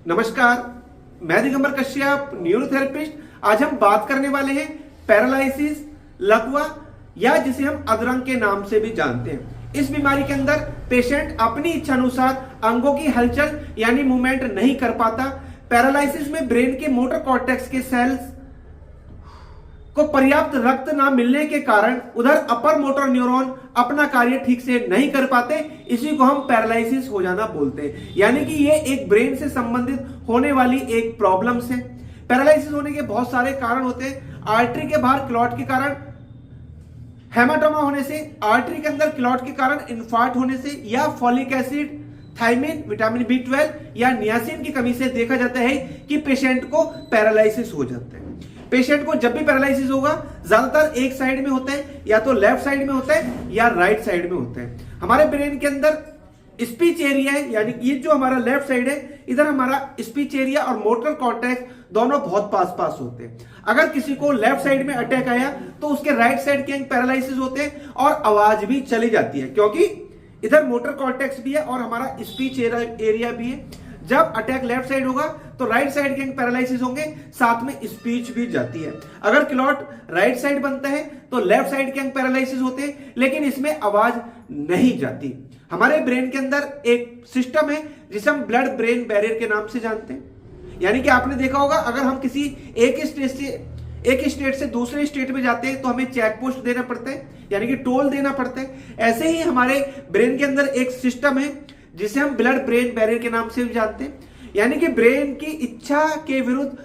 नमस्कार, मैं दिगंबर कश्यप, न्यूरोथेरेपिस्ट। आज हम बात करने वाले हैं पैरालिसिस, लकवा या जिसे हम अधरंग के नाम से भी जानते हैं। इस बीमारी के अंदर पेशेंट अपनी इच्छा अनुसार अंगों की हलचल यानी मूवमेंट नहीं कर पाता। पैरालिसिस में ब्रेन के मोटर कॉर्टेक्स के सेल्स को पर्याप्त रक्त ना मिलने के कारण उधर अपर मोटर न्यूरॉन अपना कार्य ठीक से नहीं कर पाते। इसी को हम पैरालिसिस हो जाना बोलते हैं, यानी कि ये एक ब्रेन से संबंधित होने वाली एक प्रॉब्लम है। पैरालिसिस होने के बहुत सारे कारण होते हैं। आर्टरी के बाहर क्लॉट के कारण, हेमाटोमा होने से, आर्टरी के अंदर क्लॉट के कारण इन्फार्क्ट होने से, या folic acid, thiamine, vitamin B12 या नियासिन की कमी से देखा जाता है कि पेशेंट को पैरालिसिस हो जाता है। पेशेंट को जब भी पैरालिसिस होगा ज्यादातर एक साइड में होता है, या तो लेफ्ट साइड में होता है या राइट साइड में होता है। हमारे ब्रेन के अंदर स्पीच एरिया है, यानी ये जो हमारा लेफ्ट साइड है, इधर हमारा स्पीच एरिया और मोटर कॉर्टेक्स दोनों बहुत पास पास होते हैं। अगर किसी को लेफ्ट साइड में अटैक आया तो उसके राइट साइड के अंग पैरालिसिस होते हैं और आवाज भी चली जाती है, क्योंकि इधर मोटर कॉर्टेक्स भी है और हमारा स्पीच एरिया भी है। जब अटैक लेफ्ट साइड होगा तो राइट साइड के अंग पैरालिसिस होंगे, साथ में स्पीच भी जाती है। अगर क्लॉट राइट साइड बनता है तो लेफ्ट साइड के अंग पैरालिसिस होते हैं, लेकिन इसमें आवाज नहीं जाती। हमारे ब्रेन के अंदर एक सिस्टम है जिसे हम ब्लड ब्रेन बैरियर के नाम से जानते हैं। यानी कि आपने देखा होगा, अगर हम किसी एक स्टेट से दूसरे स्टेट में जाते हैं तो हमें चेक पोस्ट देना पड़ता है, यानी कि टोल देना पड़ता है। ऐसे ही हमारे ब्रेन के अंदर एक सिस्टम है जिसे हम ब्लड ब्रेन बैरियर के नाम से भी जानते हैं। यानी कि ब्रेन की इच्छा के विरुद्ध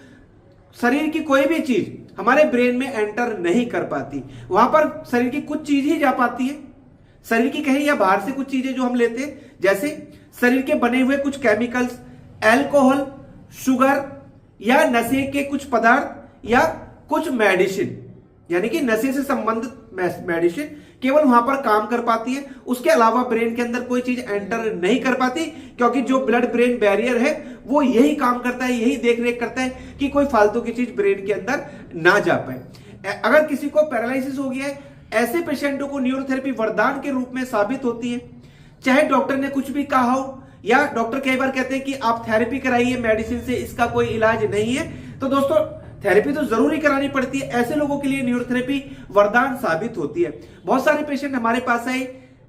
शरीर की कोई भी चीज हमारे ब्रेन में एंटर नहीं कर पाती। वहां पर शरीर की कुछ चीज ही जा पाती है, शरीर की कहीं या बाहर से कुछ चीजें जो हम लेते हैं, जैसे शरीर के बने हुए कुछ केमिकल्स, अल्कोहल, शुगर या नशे के कुछ पदार्थ या कुछ मेडिसिन, यानी कि नशे से संबंधित मेडिसिन केवल वहां पर काम कर पाती है। उसके अलावा ब्रेन के अंदर कोई चीज एंटर नहीं कर पाती, क्योंकि जो ब्लड ब्रेन बैरियर है वो यही काम करता है, यही देख रेख करता है कि कोई फालतू की चीज ब्रेन के अंदर ना जा पाए। अगर किसी को पैरालिसिस हो गया है, ऐसे पेशेंटों को न्यूरोथेरेपी वरदान के रूप में साबित होती है। चाहे डॉक्टर ने कुछ भी कहा हो, या डॉक्टर कई बार कहते हैं कि आप थेरेपी कराइए, मेडिसिन से इसका कोई इलाज नहीं है, तो दोस्तों थेरेपी तो जरूरी करानी पड़ती है। ऐसे लोगों के लिए न्यूरोथेरेपी वरदान साबित होती है। बहुत सारे पेशेंट हमारे पास आए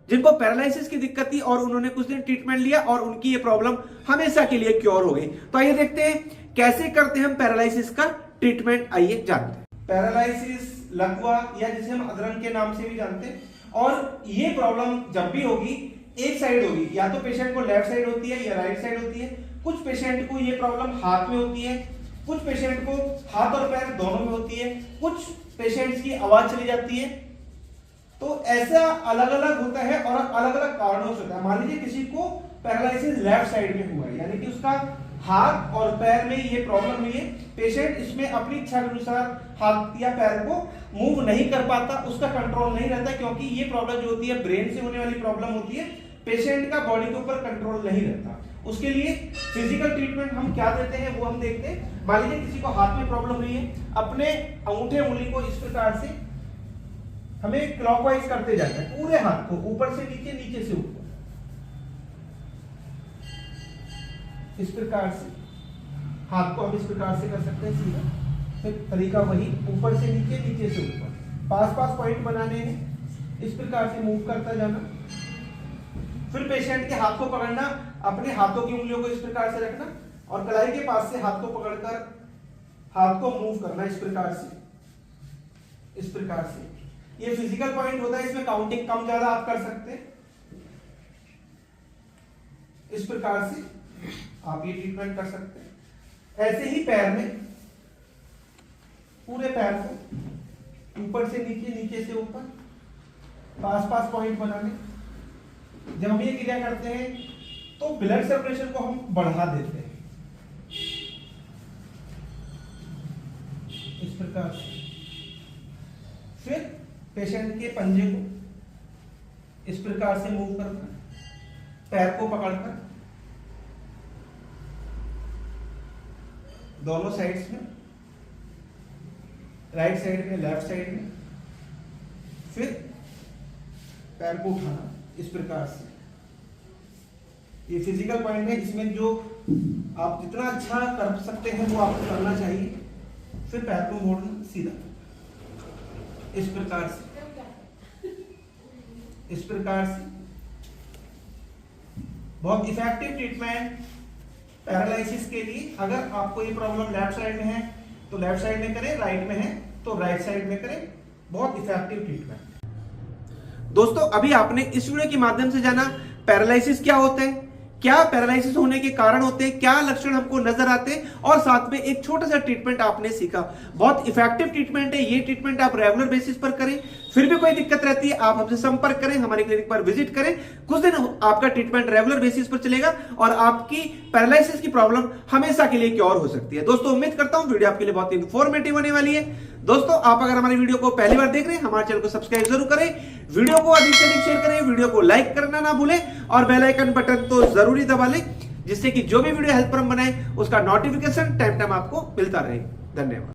जिनको पैरालिसिस की दिक्कत थी और उन्होंने कुछ दिन ट्रीटमेंट लिया और उनकी ये प्रॉब्लम हमेशा के लिए क्योर हो गई। तो आइए देखते हैं कैसे करते हैं हम पैरालिसिस का ट्रीटमेंट, आइए जानते हैं। पैरालिसिस, लकवा या जिसे हम अधरंग के नाम से भी जानते हैं, और ये प्रॉब्लम जब भी होगी एक साइड होगी, या तो पेशेंट को लेफ्ट साइड होती है या राइट साइड होती है। कुछ पेशेंट को ये प्रॉब्लम हाथ में होती है, कुछ पेशेंट को हाथ और पैर दोनों में होती है, कुछ पेशेंट्स की आवाज चली जाती है। तो ऐसा अलग अलग होता है और अलग अलग कारणों से होता है। मान लीजिए किसी को पैरालिसिस लेफ्ट साइड में हुआ है, यानी कि उसका हाथ और पैर में ये प्रॉब्लम हुई है। पेशेंट इसमें अपनी इच्छा के अनुसार हाथ या पैर को मूव नहीं कर पाता, उसका कंट्रोल नहीं रहता, क्योंकि ये प्रॉब्लम जो होती है ब्रेन से होने वाली प्रॉब्लम होती है। पेशेंट का बॉडी के ऊपर कंट्रोल नहीं रहता। उसके लिए फिजिकल ट्रीटमेंट हम क्या देते हैं वो हम देखते हैं। मान लीजिए किसी को हाथ में प्रॉब्लम हुई है, अपने अंगूठे उंगली को इस प्रकार से हमें क्लॉकवाइज करते जाते हैं, पूरे हाथ को ऊपर से नीचे, नीचे से ऊपर, इस प्रकार से हाथ को हम इस प्रकार से कर सकते हैं सीधा। फिर तरीका वही, ऊपर से नीचे, नीचे से ऊपर, पास पास पॉइंट बनाने हैं, इस प्रकार से मूव करता जाना। फिर पेशेंट के हाथ को पकड़ना, अपने हाथों की उंगलियों को इस प्रकार से रखना और कलाई के पास से हाथ को पकड़कर हाथ को मूव करना, इस प्रकार से, इस प्रकार से। ये फिजिकल पॉइंट होता है, इसमें काउंटिंग कम ज्यादा आप कर सकते हैं। इस प्रकार से आप ये ट्रीटमेंट कर सकते हैं। ऐसे ही पैर में, पूरे पैर को ऊपर से नीचे, नीचे से ऊपर, पास पास पॉइंट बनाने। जब हम ये क्रिया करते हैं तो ब्लड सर्कुलेशन को हम बढ़ा देते हैं, इस प्रकार से। फिर पेशेंट के पंजे को इस प्रकार से मूव करना, पैर को पकड़कर दोनों साइड्स में, राइट साइड में, लेफ्ट साइड में। फिर पैर को उठाना इस प्रकार से। ये फिजिकल पॉइंट है, इसमें जो आप जितना अच्छा कर सकते हैं वो आपको करना चाहिए। फिर पैर को मोड़ना सीधा, इस प्रकार से, इस प्रकार से। बहुत इफेक्टिव ट्रीटमेंट पैरालिसिस के लिए। अगर आपको ये प्रॉब्लम लेफ्ट साइड में है तो लेफ्ट साइड में करें, राइट में है तो राइट साइड में करें। बहुत इफेक्टिव ट्रीटमेंट। दोस्तों, अभी आपने इस वीडियो के माध्यम से जाना पैरालिसिस क्या होता है, क्या पैरालिसिस होने के कारण होते हैं, क्या लक्षण हमको नजर आते हैं, और साथ में एक छोटा सा ट्रीटमेंट आपने सीखा। बहुत इफेक्टिव ट्रीटमेंट है ये ट्रीटमेंट, आप रेगुलर बेसिस पर करें। फिर भी कोई दिक्कत रहती है आप हमसे संपर्क करें, हमारे क्लिनिक पर विजिट करें। कुछ दिन आपका ट्रीटमेंट रेगुलर बेसिस पर चलेगा और आपकी पैरालिसिस की प्रॉब्लम हमेशा के लिए क्योर हो सकती है। दोस्तों, उम्मीद करता हूं वीडियो आपके लिए बहुत इंफॉर्मेटिव होने वाली है। दोस्तों, आप अगर हमारे वीडियो को पहली बार देख रहे हैं, हमारे चैनल को सब्सक्राइब जरूर करें, वीडियो को अधिक से अधिक शेयर करें, वीडियो को लाइक करना ना भूलें और बेल आइकन बटन तो जरूरी दबा लें, जिससे कि जो भी वीडियो हेल्प पर हम बनाए उसका नोटिफिकेशन टाइम टाइम आपको मिलता रहे। धन्यवाद।